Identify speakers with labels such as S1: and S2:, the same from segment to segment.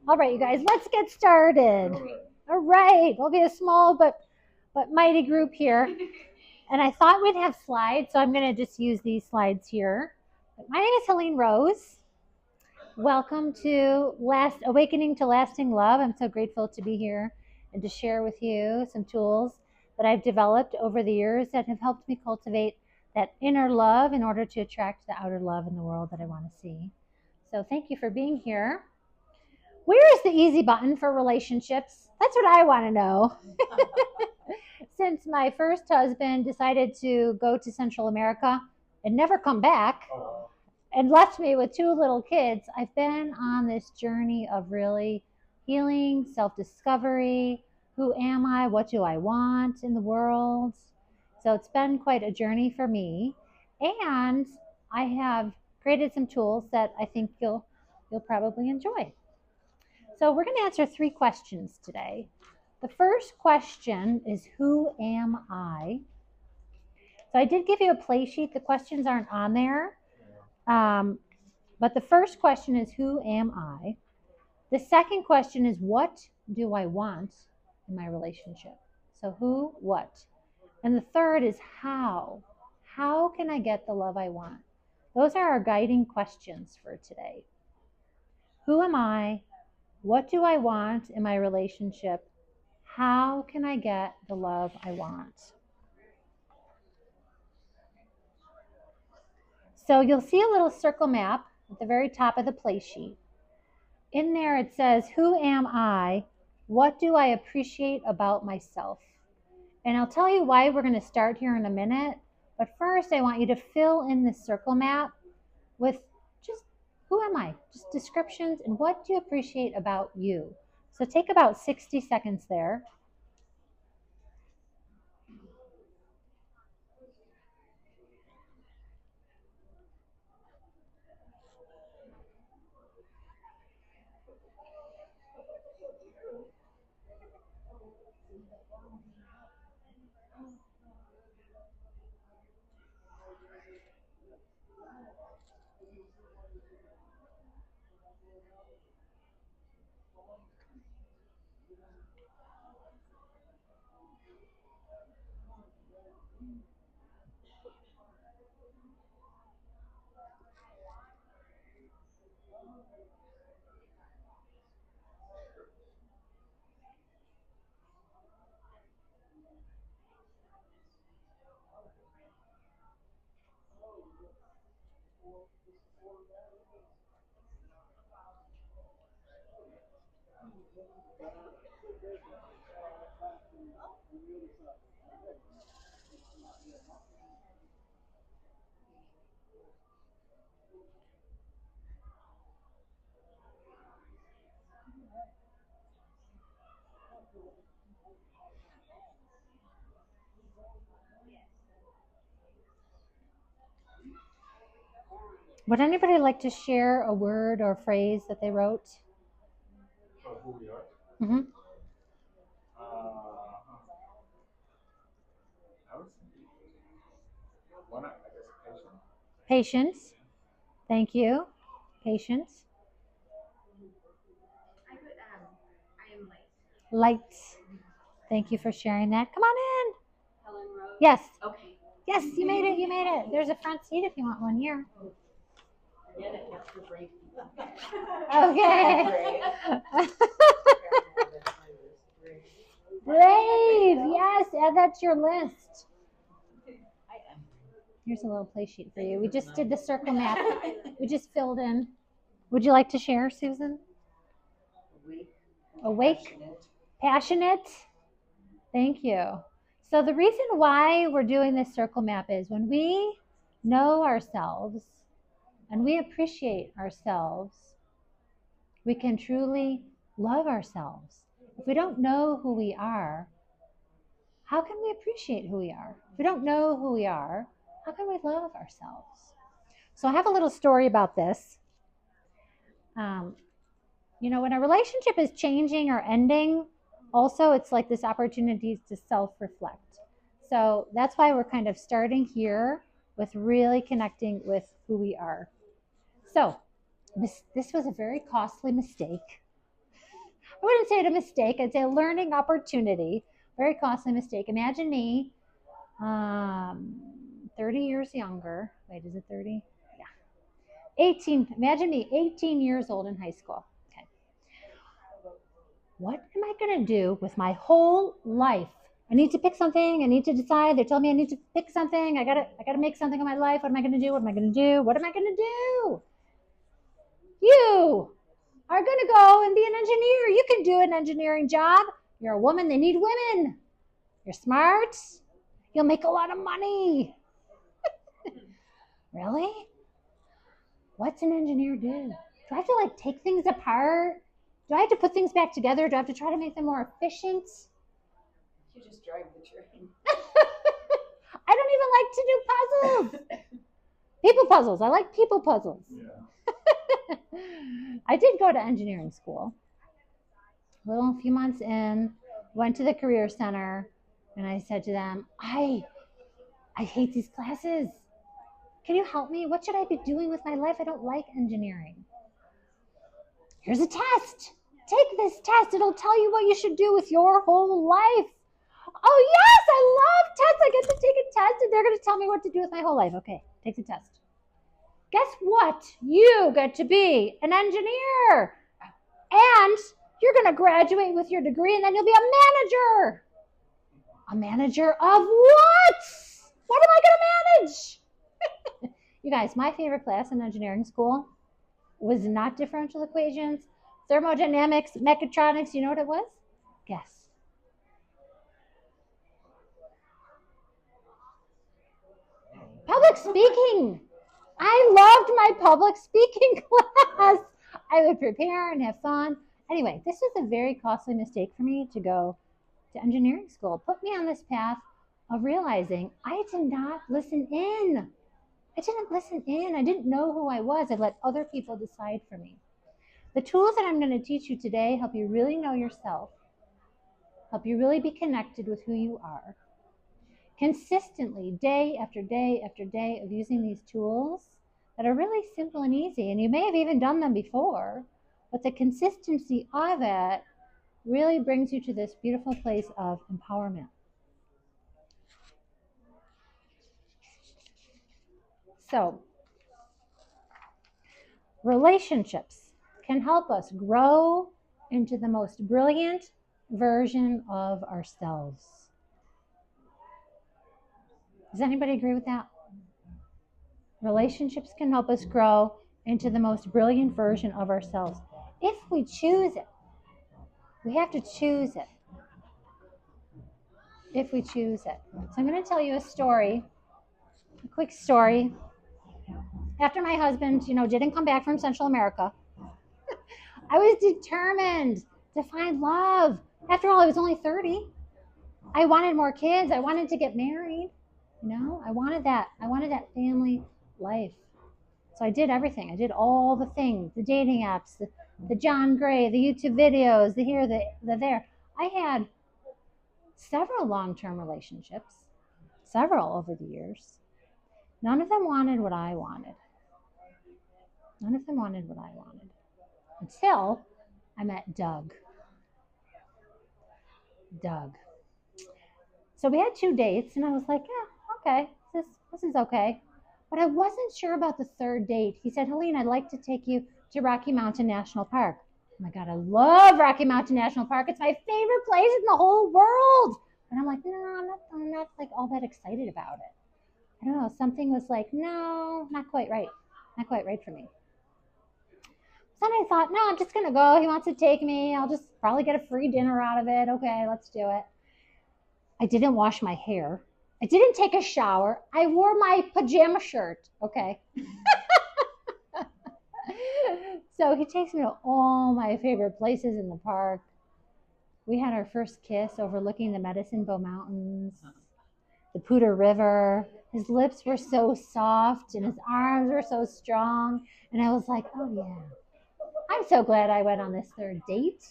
S1: All right, you guys, let's get started. All right, we'll be a small but mighty group here. And I thought we'd have slides, so I'm going to just use these slides here. My name is Helene Rose. Welcome to Awakening to Lasting Love. I'm so grateful to be here and to share with you some tools that I've developed over the years that have helped me cultivate that inner love in order to attract the outer love in the world that I want to see. So thank you for being here. Where is the easy button for relationships? That's what I want to know. Since my first husband decided to go to Central America and never come back and left me with 2 little kids, I've been on this journey of really healing, self-discovery. Who am I? What do I want in the world? So it's been quite a journey for me. And I have created some tools that I think you'll probably enjoy. So we're going to answer 3 questions today. The first question is, who am I? So I did give you a play sheet. The questions aren't on there. But the first question is, who am I? The second question is, what do I want in my relationship? So who, what? And the third is how. How can I get the love I want? Those are our guiding questions for today. Who am I? What do I want in my relationship? How can I get the love I want? So you'll see a little circle map at the very top of the play sheet. In there it says, who am I? What do I appreciate about myself? And I'll tell you why we're going to start here in a minute. But first, I want you to fill in this circle map with just, who am I? Just descriptions and what do you appreciate about you? So take about 60 seconds there. Would anybody like to share a word or phrase that they wrote?
S2: For who we are?
S1: Mm-hmm.
S2: I would say one, I guess, patience.
S1: Patience. Thank you. Patience.
S3: I am light.
S1: Light. Thank you for sharing that. Come on in.
S3: Helen Rose?
S1: Yes.
S3: Okay.
S1: Yes, you made it. You made it. There's a front seat if you want one here.
S3: Forget it. That's for brave people.
S1: Okay. Brave. Yes, add that to your list. Here's a little play sheet for you. We just did the circle map. We just filled in. Would you like to share, Susan? Awake. Passionate. Thank you. So the reason why we're doing this circle map is when we know ourselves and we appreciate ourselves, we can truly love ourselves. If we don't know who we are, how can we appreciate who we are? If we don't know who we are, how can we love ourselves? So I have a little story about this. When a relationship is changing or ending, also it's like this opportunity to self-reflect. So that's why we're kind of starting here with really connecting with who we are. So this was a very costly mistake. I wouldn't say it a mistake. I'd say a learning opportunity. Very costly mistake. Imagine me, 30 years younger. Wait, is it 30? Yeah. 18. Imagine me, 18 years old in high school. Okay. What am I going to do with my whole life? I need to pick something. I need to decide. They tell me I need to pick something. I gotta make something of my life. What am I going to do? What am I going to do? What am I going to do? You are going to go and be an engineer. You can do an engineering job. You're a woman. They need women. You're smart. You'll make a lot of money. Really? What's an engineer do? Do I have to like take things apart? Do I have to put things back together? Do I have to try to make them more efficient?
S3: You just drive the train.
S1: I don't even like to do puzzles. People puzzles. I like people puzzles.
S2: Yeah.
S1: I did go to engineering school. A few months in, went to the career center, and I said to them, I hate these classes. Can you help me? What should I be doing with my life? I don't like engineering. Here's a test. Take this test. It'll tell you what you should do with your whole life. Oh, yes, I love tests. I get to take a test, and they're going to tell me what to do with my whole life. Okay, take the test. Guess what? You get to be an engineer. And you're going to graduate with your degree, and then you'll be a manager. A manager of what? What am I going to manage? You guys, my favorite class in engineering school was not differential equations, thermodynamics, mechatronics. You know what it was? Guess. Public speaking. I loved my public speaking class. I would prepare and have fun. Anyway, this was a very costly mistake for me to go to engineering school. It put me on this path of realizing I did not listen in. I didn't listen in. I didn't know who I was. I let other people decide for me. The tools that I'm going to teach you today help you really know yourself, help you really be connected with who you are. Consistently, day after day after day of using these tools that are really simple and easy, and you may have even done them before, but the consistency of it really brings you to this beautiful place of empowerment. So, relationships can help us grow into the most brilliant version of ourselves. Does anybody agree with that? Relationships can help us grow into the most brilliant version of ourselves if we choose it. We have to choose it. If we choose it. So I'm going to tell you a story, a quick story. After my husband, didn't come back from Central America, I was determined to find love. After all, I was only 30. I wanted more kids. I wanted to get married. I wanted that. I wanted that family life. So I did everything. I did all the things, the dating apps, the John Gray, the YouTube videos, the here, the there. I had several long-term relationships, several over the years. None of them wanted what I wanted. None of them wanted what I wanted. Until I met Doug. So we had 2 dates, and I was like, yeah, okay, this is okay. But I wasn't sure about the third date. He said, Helene, I'd like to take you to Rocky Mountain National Park. Oh my God, I love Rocky Mountain National Park. It's my favorite place in the whole world. And I'm like, no, I'm not like all that excited about it. I don't know, something was like, no, not quite right. Not quite right for me. So then I thought, no, I'm just going to go. He wants to take me. I'll just probably get a free dinner out of it. Okay, let's do it. I didn't wash my hair. I didn't take a shower. I wore my pajama shirt. Okay. So he takes me to all my favorite places in the park. We had our first kiss overlooking the Medicine Bow Mountains, the Poudre River. His lips were so soft and his arms were so strong. And I was like, oh yeah, I'm so glad I went on this third date.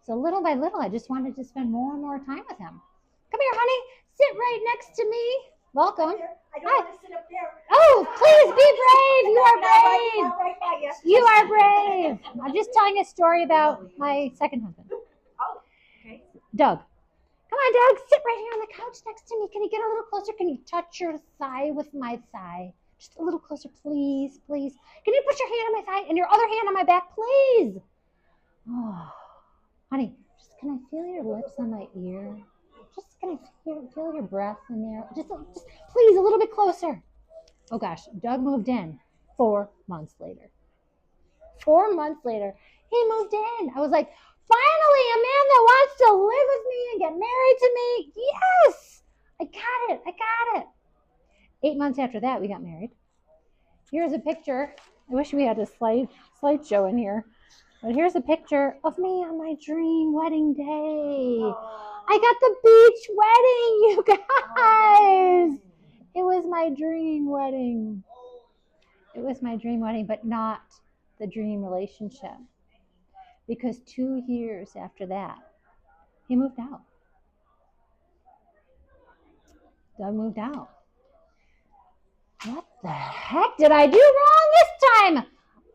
S1: So little by little, I just wanted to spend more and more time with him. Come here, honey. Sit right next to me. Welcome.
S3: I don't want to sit up there.
S1: Oh, please be brave. You are brave.
S3: Right by you.
S1: You are brave. I'm just telling a story about my second husband,
S3: Oh, okay.
S1: Doug. Come on, Doug. Sit right here on the couch next to me. Can you get a little closer? Can you touch your thigh with my thigh? Just a little closer, please, please. Can you put your hand on my thigh and your other hand on my back, please? Oh, honey, just can I feel your lips on my ear? Just can I feel your breath in there? Just please, a little bit closer. Oh gosh, Doug moved in 4 months later. 4 months later, he moved in. I was like, finally, a man that wants to live with me and get married to me. Yes, I got it. 8 months after that, we got married. Here's a picture. I wish we had a slideshow in here. But here's a picture of me on my dream wedding day. I got the beach wedding, you guys. It was my dream wedding. It was my dream wedding, but not the dream relationship. Because 2 years after that, he moved out. Doug moved out. What the heck did I do wrong this time?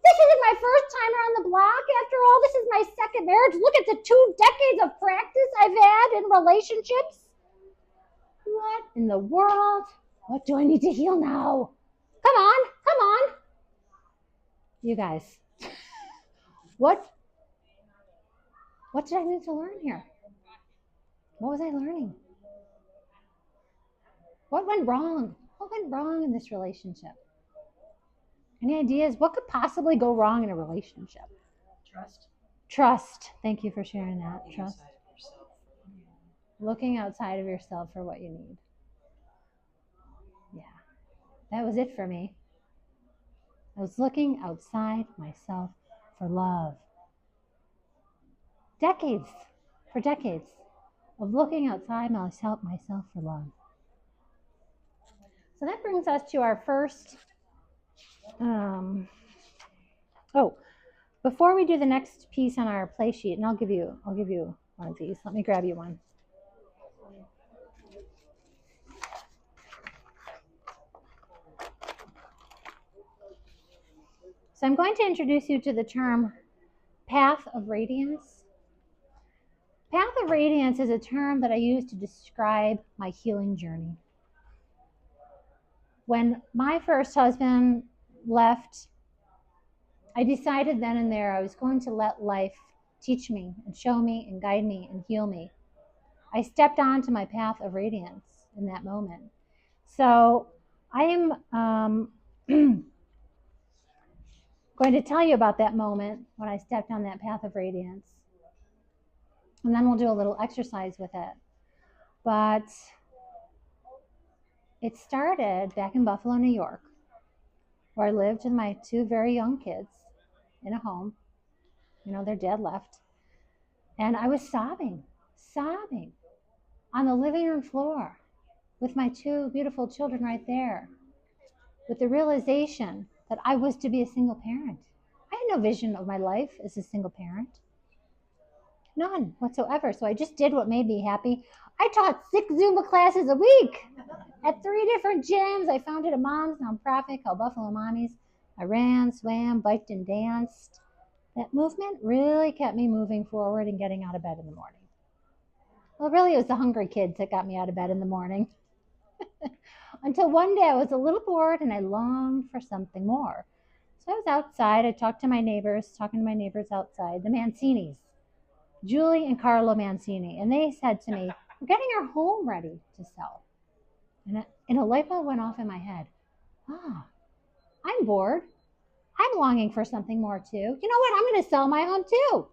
S1: This isn't my first time around the block. After all, this is my second marriage. Look at the 2 decades of practice I've had in relationships. What in the world? What do I need to heal now? Come on. You guys, what did I need to learn here? What was I learning? What went wrong? What went wrong in this relationship? Any ideas? What could possibly go wrong in a relationship? Trust. Thank you for sharing that. Trust. Looking outside of yourself for what you need. Yeah, that was it for me. I was looking outside myself for love. For decades of looking outside myself for love. So that brings us to our first. Before we do the next piece on our play sheet, and I'll give you one of these. Let me grab you one. So I'm going to introduce you to the term path of radiance. Path of radiance is a term that I use to describe my healing journey. When my first husband left, I decided then and there I was going to let life teach me and show me and guide me and heal me. I stepped onto my path of radiance in that moment. So I am going to tell you about that moment when I stepped on that path of radiance. And then we'll do a little exercise with it. But it started back in Buffalo, New York, where I lived with my 2 very young kids in a home. Their dad left. And I was sobbing on the living room floor with my 2 beautiful children right there, with the realization that I was to be a single parent. I had no vision of my life as a single parent. None whatsoever. So I just did what made me happy. I taught 6 Zumba classes a week at 3 different gyms. I founded a mom's nonprofit called Buffalo Mommies. I ran, swam, biked, and danced. That movement really kept me moving forward and getting out of bed in the morning. Well, really, it was the hungry kids that got me out of bed in the morning. Until one day I was a little bored and I longed for something more. So I was outside. I talking to my neighbors outside, the Mancinis, Julie and Carlo Mancini. And they said to me, we're getting our home ready to sell. And a light bulb went off in my head. I'm bored. I'm longing for something more too. You know what? I'm going to sell my home too.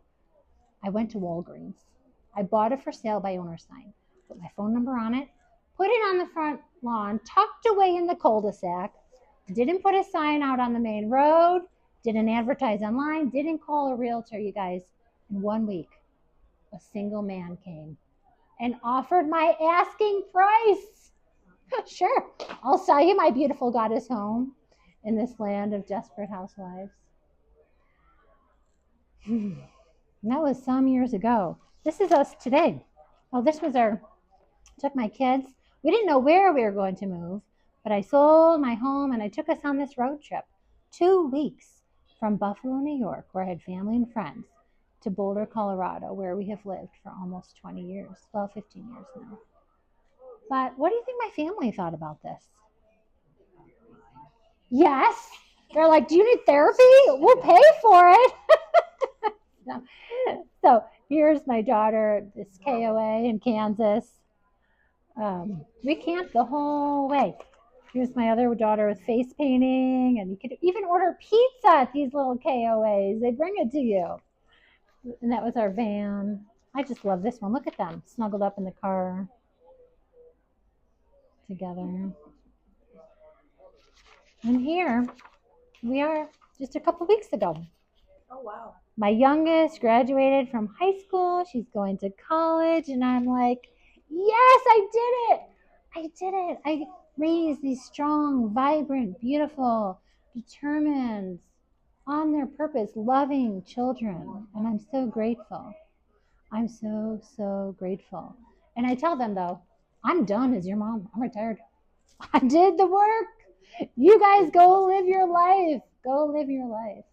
S1: I went to Walgreens. I bought a for sale by owner sign, put my phone number on it, put it on the front lawn, tucked away in the cul-de-sac, didn't put a sign out on the main road, didn't advertise online, didn't call a realtor, you guys. In 1 week, a single man came and offered my asking price. Sure, I'll sell you my beautiful goddess home in this land of desperate housewives. And that was some years ago. This is us today. Oh, this was took my kids. We didn't know where we were going to move, but I sold my home and I took us on this road trip. 2 weeks from Buffalo, New York, where I had family and friends, to Boulder, Colorado, where we have lived for almost 20 years. Well, 15 years now. But what do you think my family thought about this? Yes. They're like, do you need therapy? We'll pay for it. No. So here's my daughter, this KOA in Kansas. We camped the whole way. Here's my other daughter with face painting, and you could even order pizza at these little KOAs. They bring it to you. And that was our van. I just love this one. Look at them, snuggled up in the car together. And here we are just a couple weeks ago.
S3: Oh, wow.
S1: My youngest graduated from high school. She's going to college, and I'm like, yes, I did it. I did it. I raised these strong, vibrant, beautiful, determined, on their purpose, loving children. And I'm so grateful. I'm so, so grateful. And I tell them, though, I'm done as your mom. I'm retired. I did the work. You guys go live your life. Go live your life.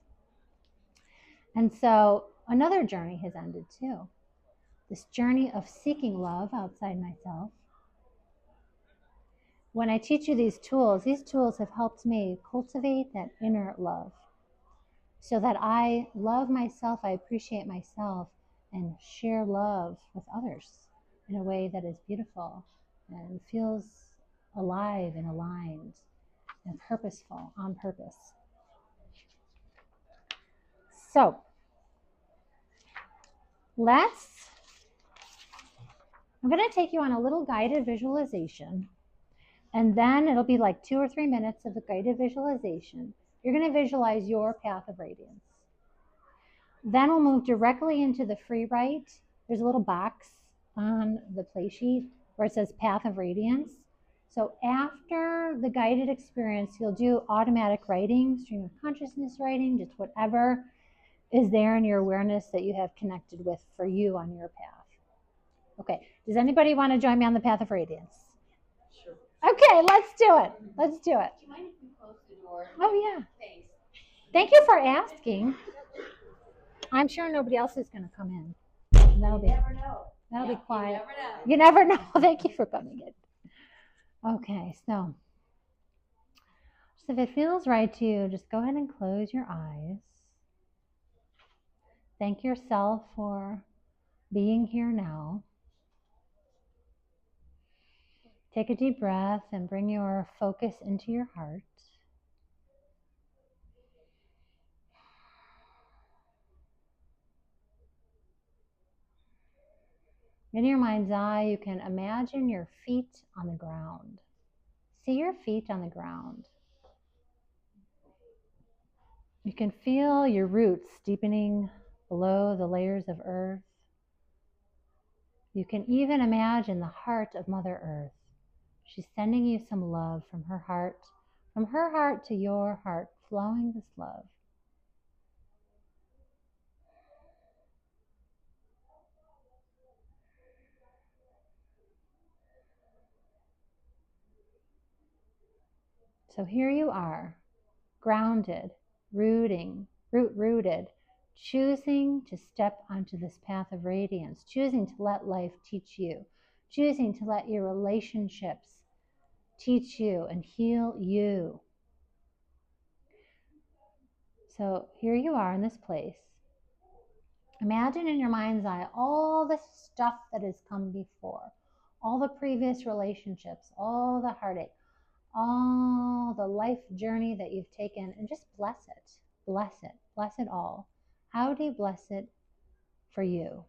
S1: And so another journey has ended too. This journey of seeking love outside myself. When I teach you these tools have helped me cultivate that inner love so that I love myself, I appreciate myself, and share love with others in a way that is beautiful and feels alive and aligned and purposeful, on purpose. So, I'm going to take you on a little guided visualization, and then it'll be like 2 or 3 minutes of a guided visualization. You're going to visualize your path of radiance. Then we'll move directly into the free write. There's a little box on the play sheet where it says path of radiance. So after the guided experience, you'll do automatic writing, stream of consciousness writing, just whatever is there in your awareness that you have connected with for you on your path. Okay, does anybody want to join me on the path of radiance?
S3: Sure.
S1: Okay, let's do it. Let's do it.
S3: Do you mind if we close the door?
S1: Oh, yeah.
S3: Thanks.
S1: Thank you for asking. I'm sure nobody else is going to come in. That'll be,
S3: never know.
S1: That'll be quiet.
S3: You never know.
S1: Thank you for coming in. Okay, so if it feels right to you, just go ahead and close your eyes. Thank yourself for being here now. Take a deep breath and bring your focus into your heart. In your mind's eye, you can imagine your feet on the ground. See your feet on the ground. You can feel your roots deepening below the layers of earth. You can even imagine the heart of Mother Earth. She's sending you some love from her heart to your heart, flowing this love. So here you are, grounded, rooted, choosing to step onto this path of radiance, choosing to let life teach you, choosing to let your relationships teach you and heal you. So here you are in this place. Imagine in your mind's eye all the stuff that has come before, all the previous relationships, all the heartache, all the life journey that you've taken, and just bless it. Bless it. Bless it all. How do you bless it for you?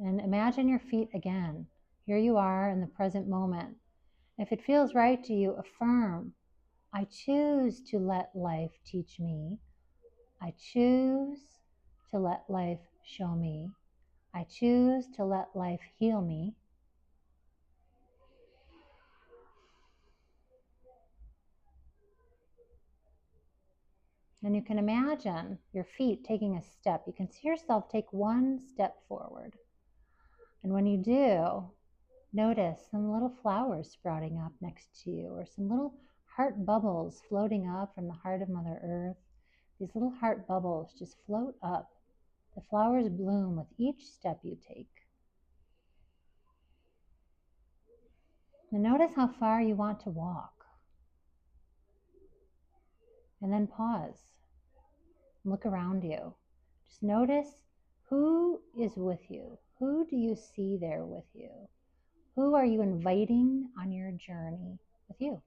S1: And imagine your feet again. Here you are in the present moment. If it feels right to you, affirm, I choose to let life teach me. I choose to let life show me. I choose to let life heal me. And you can imagine your feet taking a step. You can see yourself take one step forward. And when you do, notice some little flowers sprouting up next to you, or some little heart bubbles floating up from the heart of Mother Earth. These little heart bubbles just float up. The flowers bloom with each step you take. And notice how far you want to walk. And then pause. Look around you. Just notice who is with you. Who do you see there with you? Who are you inviting on your journey with you?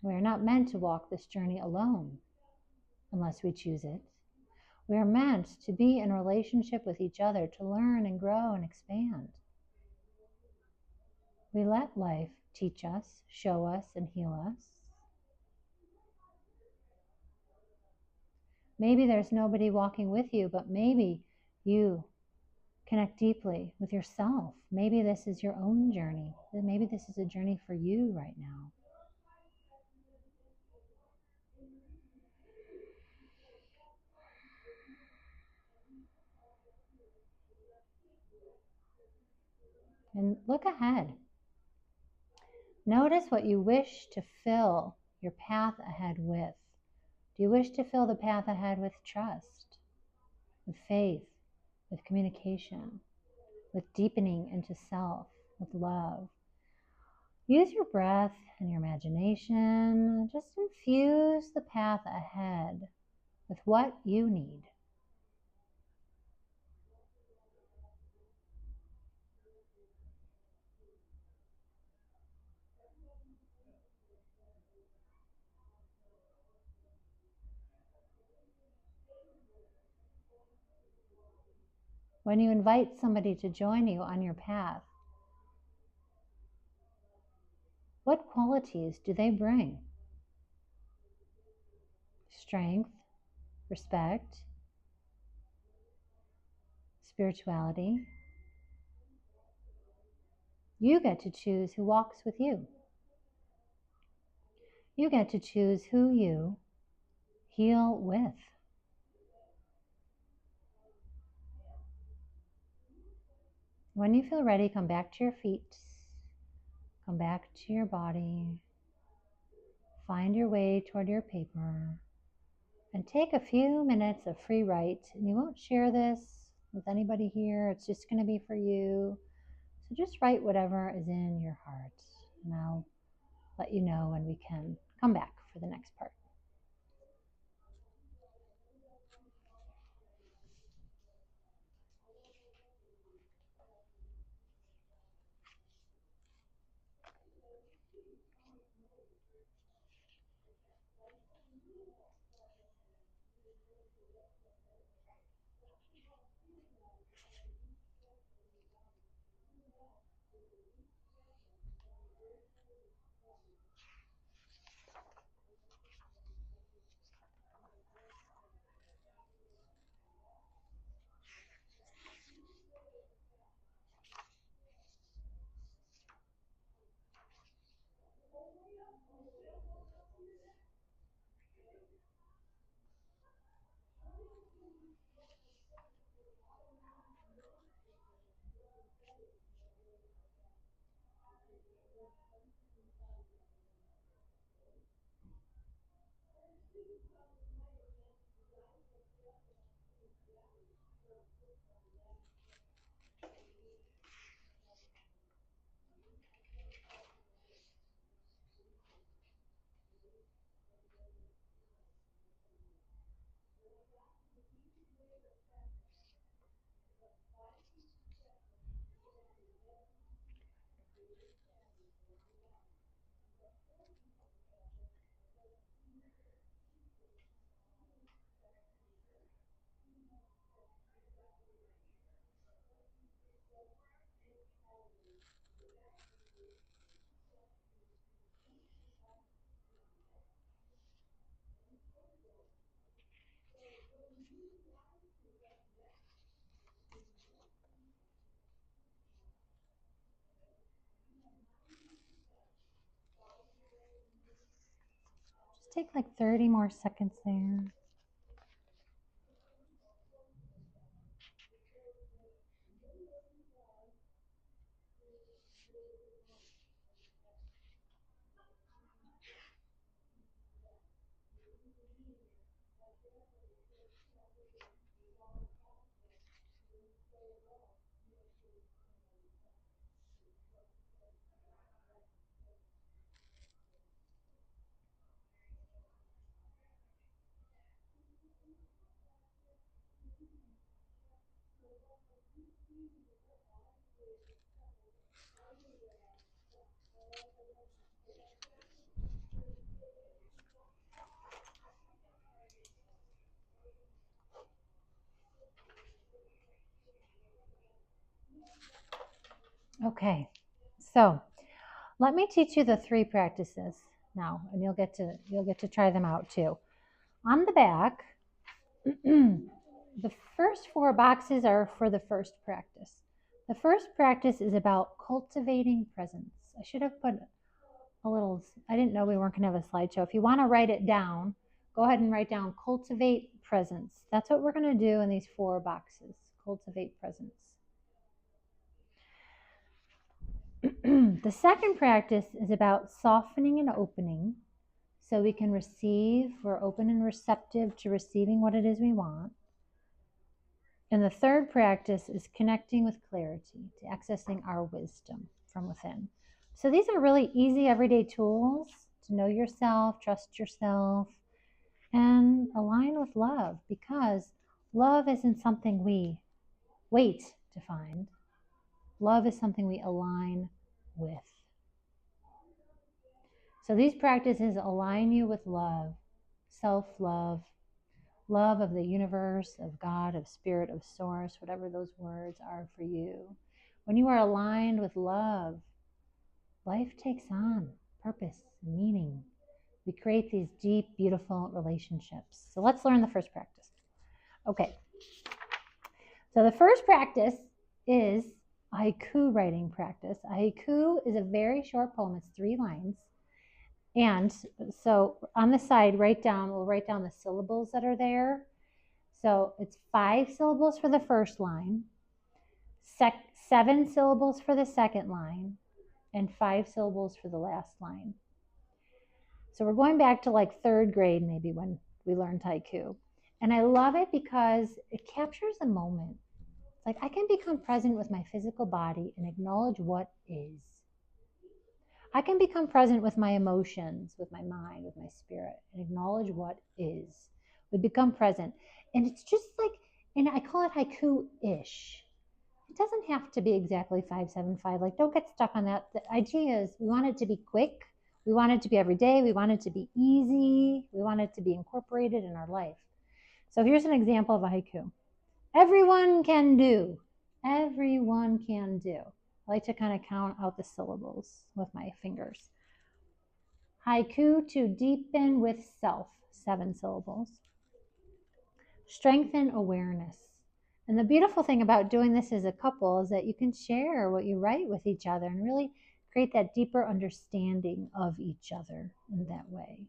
S1: We are not meant to walk this journey alone unless we choose it. We are meant to be in relationship with each other, to learn and grow and expand. We let life teach us, show us, and heal us. Maybe there's nobody walking with you, but maybe you connect deeply with yourself. Maybe this is your own journey. Maybe this is a journey for you right now. And look ahead. Notice what you wish to fill your path ahead with. Do you wish to fill the path ahead with trust, with faith, with communication, with deepening into self, with love? Use your breath and your imagination. Just infuse the path ahead with what you need. When you invite somebody to join you on your path, what qualities do they bring? Strength, respect, spirituality. You get to choose who walks with you. You get to choose who you heal with. When you feel ready, come back to your feet. Come back to your body. Find your way toward your paper. And take a few minutes of free write. And you won't share this with anybody here. It's just going to be for you. So just write whatever is in your heart. And I'll let you know when we can come back for the next part. take like 30 more seconds there. Okay, so let me teach you the 3 practices now, and you'll get to try them out too. On the back, the first 4 boxes are for the first practice. The first practice is about cultivating presence. I should have put a little, I didn't know we weren't going to have a slideshow. If you want to write it down, go ahead and write down cultivate presence. That's what we're going to do in these 4 boxes, cultivate presence. The second practice is about softening and opening so we can receive. We're open and receptive to receiving what it is we want. And the third practice is connecting with clarity, to accessing our wisdom from within. So these are really easy everyday tools to know yourself, trust yourself, and align with love, because love isn't something we wait to find. Love is something we align with. So these practices align you with love, self-love, love of the universe, of God, of spirit, of source, whatever those words are for you. When you are aligned with love, life takes on purpose and meaning. We create these deep, beautiful relationships. So let's learn the first practice. Okay. So the first practice is a haiku writing practice. A haiku is a very short poem. It's 3 lines. And so on the side, we'll write down the syllables that are there. So it's 5 syllables for the first line, 7 syllables for the second line, and 5 syllables for the last line. So we're going back to like 3rd grade maybe when we learned haiku. And I love it because it captures the moment. It's like I can become present with my physical body and acknowledge what is. I can become present with my emotions, with my mind, with my spirit, and acknowledge what is. We become present. And it's just like, and I call it haiku-ish. It doesn't have to be exactly 575. Like, don't get stuck on that. The idea is we want it to be quick. We want it to be every day. We want it to be easy. We want it to be incorporated in our life. So here's an example of a haiku. Everyone can do. Everyone can do. I like to kind of count out the syllables with my fingers. Haiku to deepen with self, 7 syllables. Strengthen awareness. And the beautiful thing about doing this as a couple is that you can share what you write with each other and really create that deeper understanding of each other in that way.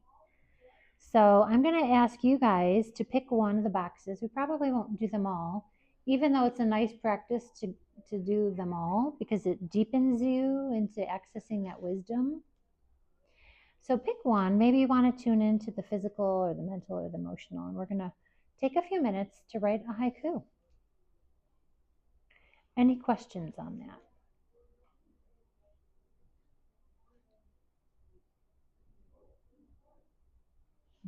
S1: So I'm going to ask you guys to pick one of the boxes. We probably won't do them all, even though it's a nice practice to do them all because it deepens you into accessing that wisdom. So pick one. Maybe you want to tune into the physical or the mental or the emotional, and we're going to take a few minutes to write a haiku. Any questions on that?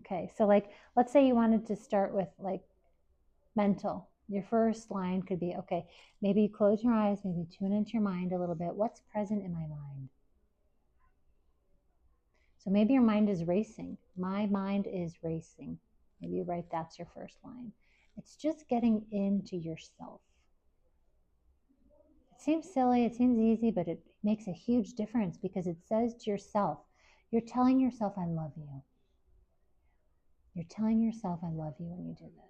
S1: Okay, so like, let's say you wanted to start with like mental. Your first line could be, okay, maybe you close your eyes, maybe tune into your mind a little bit. What's present in my mind? So maybe your mind is racing. My mind is racing. Maybe you write that's your first line. It's just getting into yourself. It seems silly, it seems easy, but it makes a huge difference because it says to yourself, you're telling yourself, I love you. You're telling yourself, I love you when you do this.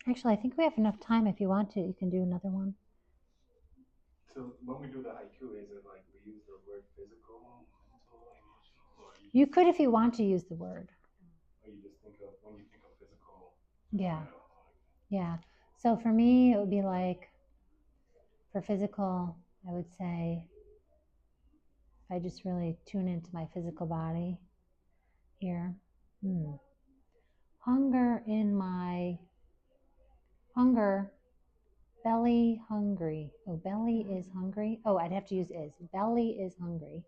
S1: Actually, I think we have enough time. If you want to, you can do another one.
S2: So when we do the haiku, is it like we use the word physical, mental, emotional, or
S1: You could if you want to use the word.
S2: or you just think of when you think of physical?
S1: Yeah.
S2: You know,
S1: Yeah. So for me, it would be like, for physical, I would say, if I just really tune into my physical body here, hunger in my, hunger, belly hungry. Oh, belly is hungry. Oh, I'd have to use is. Belly is hungry.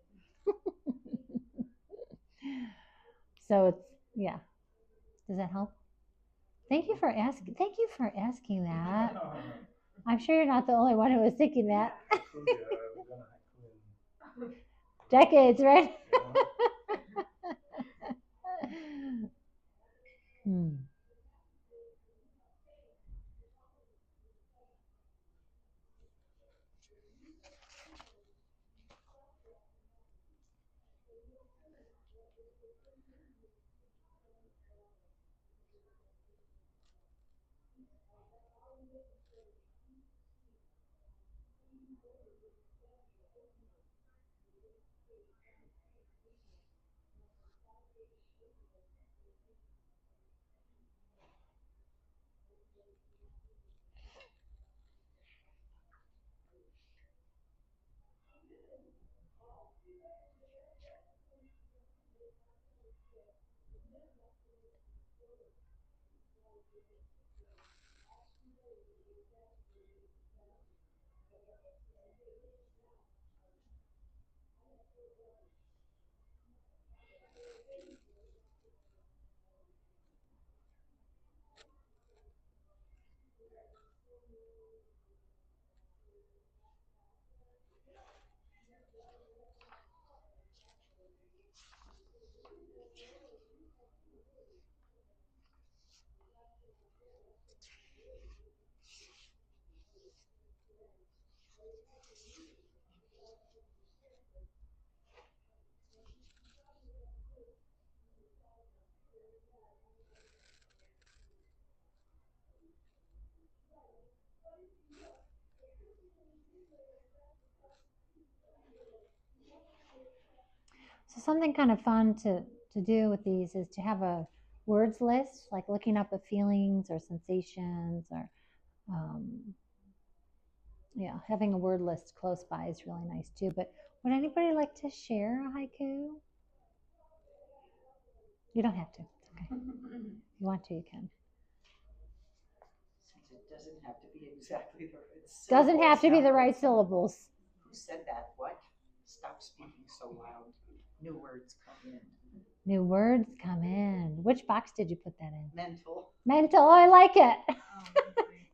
S1: So it's, yeah. Does that help? Thank you for asking. Thank you for asking that. I'm sure you're not the only one who was thinking that.
S2: haiku, yeah, we're gonna haiku in
S1: Decades, right? Hmm. So something kind of fun to do with these is to have a words list, like looking up the feelings or sensations, or yeah, having a word list close by is really nice too. But would anybody like to share a haiku? You don't have to. It's okay. If you want to, you can.
S3: Since it doesn't have to be exactly the right syllables.
S1: Doesn't have to be the right syllables.
S3: Who said that? What? Stop speaking so loud. New words come in.
S1: New words come in. Which box did you put that in?
S3: Mental.
S1: Mental. Oh, I like it.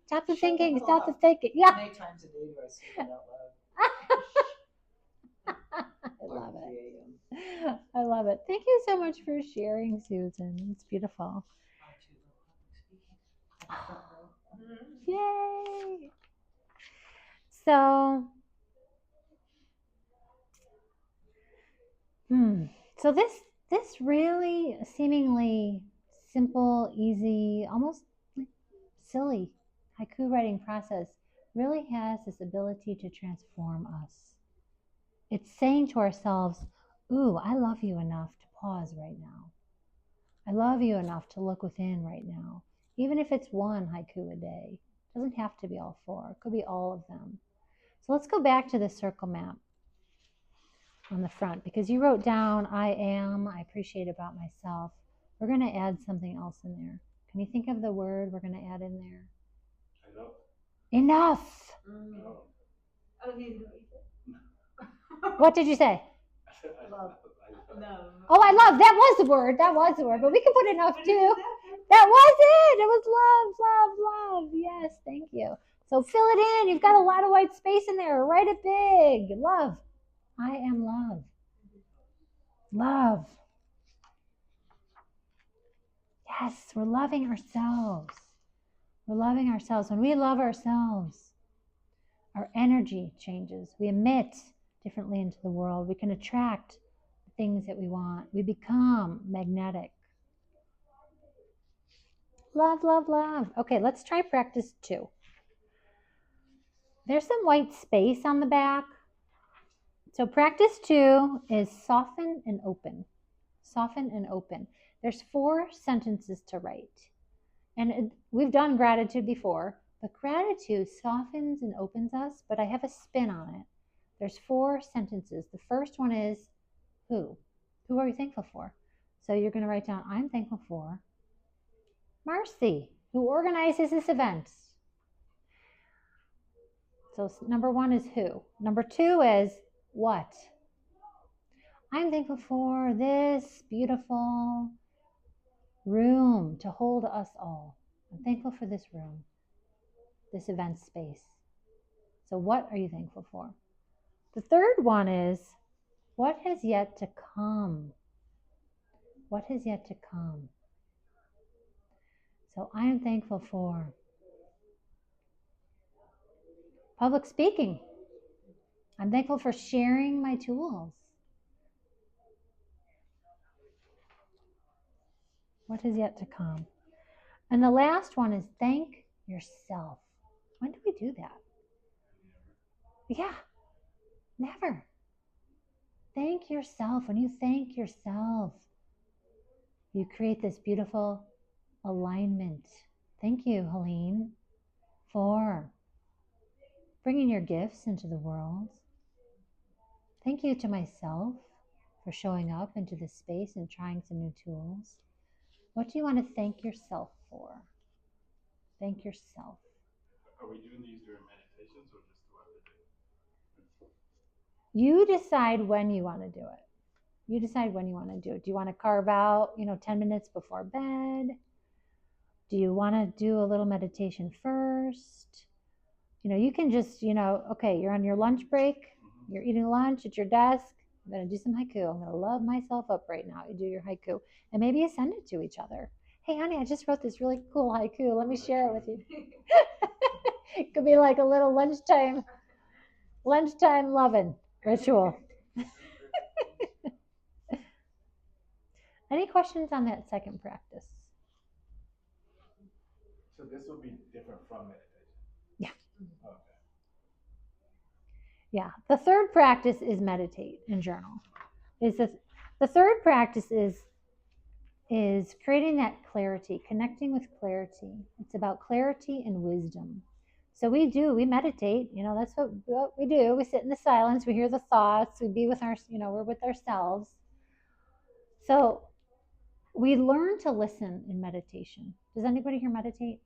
S1: Stop the thinking. Stop the thinking. Yeah.
S3: How many times a day do I say that out loud?
S1: I love it. I love it. Thank you so much for sharing, Susan. It's beautiful. Yay! So, so this really seemingly simple, easy, almost like silly haiku writing process really has this ability to transform us. It's saying to ourselves, ooh, I love you enough to pause right now. I love you enough to look within right now. Even if it's one haiku a day. It doesn't have to be all four. It could be all of them. So let's go back to the circle map on the front, because you wrote down I am, I appreciate about myself. We're going to add something else in there. Can you think of the word we're going to add in there? Enough. What did you say?
S3: Love.
S1: Oh, I love. That was the word. That was the word. But we can put enough too. That was it. It was love. Yes, thank you. So fill it in. You've got a lot of white space in there. Write it big. Love. I am love. Love. Yes, we're loving ourselves. We're loving ourselves. When we love ourselves, our energy changes. We emit differently into the world. We can attract the things that we want. We become magnetic. Love, love, love. Okay, let's try practice 2. There's some white space on the back. So practice 2 is soften and open. Soften and open. There's 4 sentences to write. And we've done gratitude before, but gratitude softens and opens us, but I have a spin on it. There's 4 sentences. The first one is who? Who are you thankful for? So you're going to write down, I'm thankful for Marcy, who organizes this event. So number 1 is who. Number 2 is what? I'm thankful for this beautiful room to hold us all. I'm thankful for this room, this event space. So what are you thankful for? The third one is what has yet to come? What has yet to come? So I am thankful for public speaking. I'm thankful for sharing my tools. What has yet to come? And the last one is thank yourself. When do we do that? Yeah, never. Thank yourself. When you thank yourself, you create this beautiful alignment. Thank you, Helene, for bringing your gifts into the world. Thank you to myself for showing up into this space and trying some new tools. What do you want to thank yourself for? Thank yourself.
S2: Are we doing these during meditations or just throughout the day?
S1: You decide when you want to do it. You decide when you want to do it. Do you want to carve out, 10 minutes before bed? Do you want to do a little meditation first? You can just, okay, you're on your lunch break. You're eating lunch at your desk. I'm going to do some haiku. I'm going to love myself up right now. You do your haiku. And maybe you send it to each other. Hey, honey, I just wrote this really cool haiku. Let me share it with you. It could be like a little lunchtime loving ritual. Any questions on that second practice?
S2: So this will be different from meditation?
S1: Yeah.
S2: Okay.
S1: Yeah. The third practice is meditate and journal. The third practice is creating that clarity, connecting with clarity. It's about clarity and wisdom. So we meditate, that's what we do. We sit in the silence, we hear the thoughts, we be with we're with ourselves. So we learn to listen in meditation. Does anybody here meditate?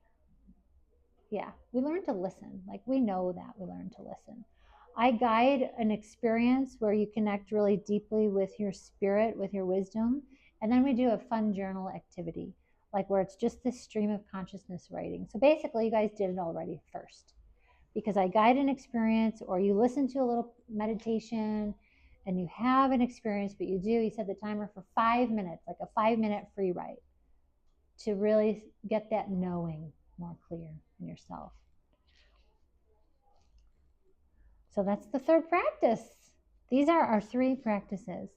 S1: Yeah, we learn to listen. Like we know that we learn to listen. I guide an experience where you connect really deeply with your spirit, with your wisdom. And then we do a fun journal activity, like where it's just this stream of consciousness writing. So basically, you guys did it already first because I guide an experience or you listen to a little meditation and you have an experience, but you set the timer for 5 minutes, like a 5-minute free write to really get that knowing more clear in yourself. So that's the third practice. These are our 3 practices.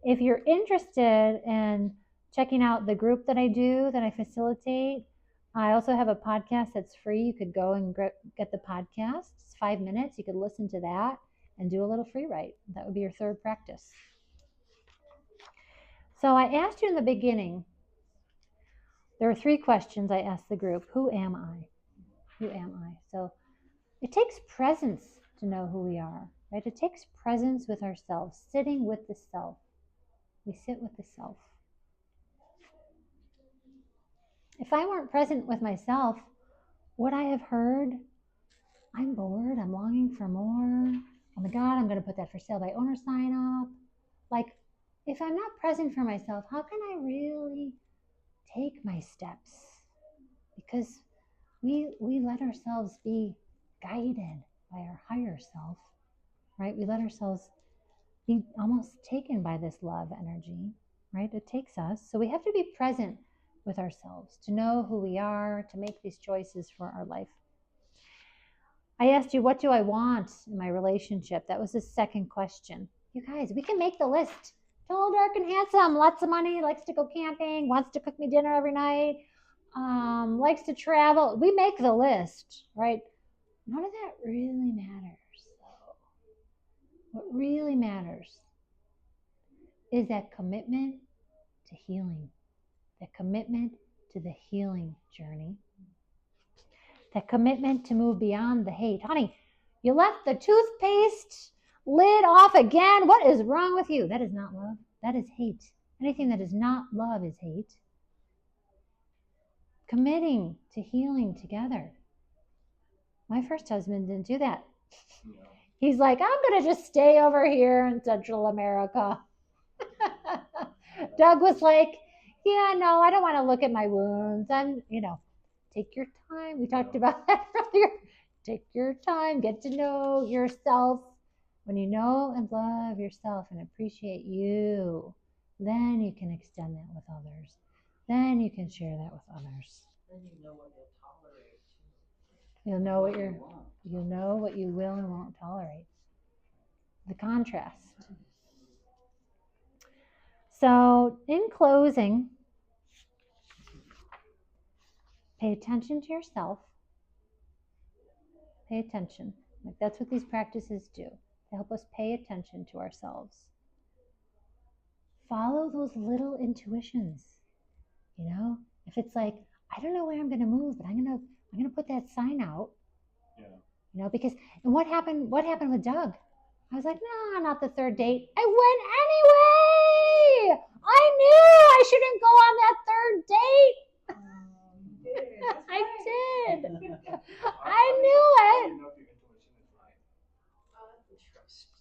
S1: If you're interested in checking out the group that I facilitate, I also have a podcast that's free. You could go and get the podcast. It's 5 minutes. You could listen to that and do a little free write. That would be your third practice. So I asked you in the beginning, there are 3 questions I asked the group. Who am I? Who am I? So it takes presence to know who we are, right? It takes presence with ourselves, sitting with the self. We sit with the self. If I weren't present with myself, would I have heard, I'm bored, I'm longing for more, oh my God, I'm going to put that for sale by owner sign up. Like, if I'm not present for myself, how can I really take my steps? Because we let ourselves be guided by our higher self, right? We let ourselves be almost taken by this love energy, right? It takes us. So we have to be present with ourselves to know who we are, to make these choices for our life. I asked you, what do I want in my relationship? That was the second question. You guys, we can make the list. Tall, dark, and handsome, lots of money, likes to go camping, wants to cook me dinner every night, likes to travel. We make the list, right? None of that really matters, though. What really matters is that commitment to healing, that commitment to the healing journey, that commitment to move beyond the hate. Honey, you left the toothpaste lid off again. What is wrong with you? That is not love. That is hate. Anything that is not love is hate. Committing to healing together. My first husband didn't do that. He's like, I'm going to just stay over here in Central America. Doug was like, yeah, no, I don't want to look at my wounds. Take your time. We talked about that earlier. Take your time. Get to know yourself. When you know and love yourself and appreciate you, then you can extend that with others. Then you can share that with others.
S3: Then you know what you'll tolerate.
S1: You'll know what you will and won't tolerate. The contrast. So, in closing, pay attention to yourself. Pay attention. Like that's what these practices do. They help us pay attention to ourselves. Follow those little intuitions. If it's like, I don't know where I'm going to move, but I'm going to put that sign out. Yeah. Because and what happened with Doug? I was like, no, not the third date. I went anyway. I knew I shouldn't go on that third date. I did. I knew it.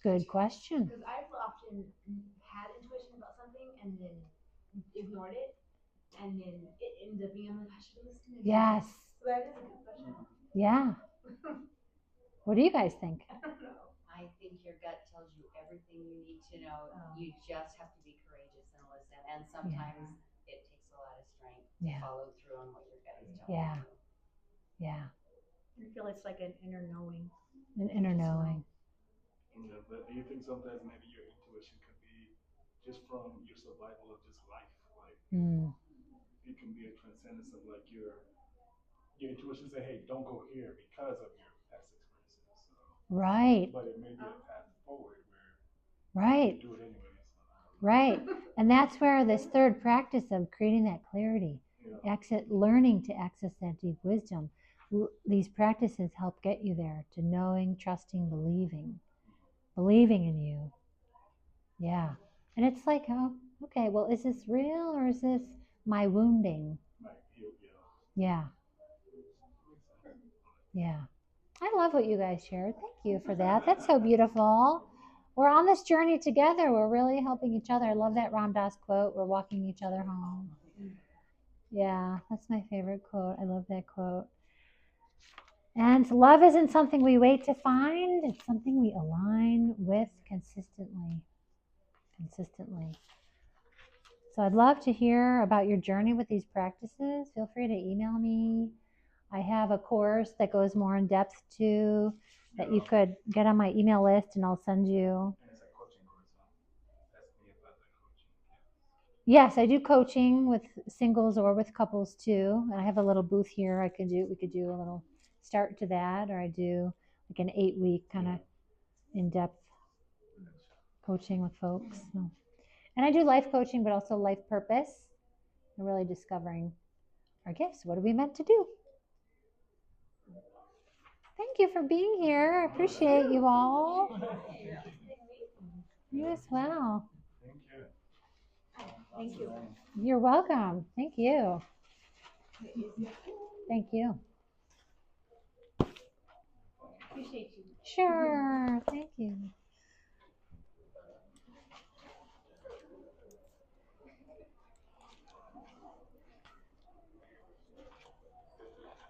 S1: Good question.
S4: Because I've often had intuition about something and then ignored it, and then it ended up being, I'm like, I should have listened to it.
S1: Yes.
S4: So that is a good question.
S1: Yeah. What do you guys think?
S4: I don't know.
S5: I think your gut tells you everything you need to know. You just have to be courageous and listen. And sometimes it takes a lot of strength to follow through on what your gut is telling you.
S1: Yeah.
S3: I feel it's like an inner knowing.
S1: An inner knowing.
S2: Yeah, but do you think sometimes maybe your intuition could be just from your survival of just life? Like it can be a transcendence of like your intuition say, hey, don't go here because of your past experiences.
S1: Right.
S2: But it may be a path forward where
S1: right.
S2: you do it anyways.
S1: Right. And that's where this third practice of creating that clarity, learning to access that deep wisdom, these practices help get you there to knowing, trusting, believing in you. Yeah. And it's like, oh, okay, well, is this real or is this my wounding? Yeah. Yeah. I love what you guys shared. Thank you for that. That's so beautiful. We're on this journey together. We're really helping each other. I love that Ram Dass quote. We're walking each other home. Yeah, that's my favorite quote. I love that quote. And love isn't something we wait to find. It's something we align with consistently. So I'd love to hear about your journey with these practices. Feel free to email me. I have a course that goes more in depth too, that you could get on my email list and I'll send you.
S2: And it's a coaching course, Ask me about the coaching.
S1: Yes, I do coaching with singles or with couples too. And I have a little booth here. We could do a little start to that, or I do like an 8-week kind of in-depth coaching with folks. So. And I do life coaching, but also life purpose and really discovering our gifts. What are we meant to do? Thank you for being here. I appreciate you all. You as well.
S2: Thank you.
S1: You're welcome. Thank you. Thank you.
S4: Appreciate you.
S1: Sure. Thank you.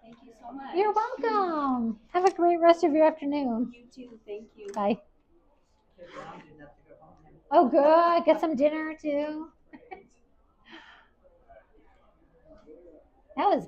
S4: Thank you so much.
S1: You're welcome. Have a great rest of your afternoon.
S4: You too. Thank you.
S1: Bye. Oh, good. Get some dinner too. That was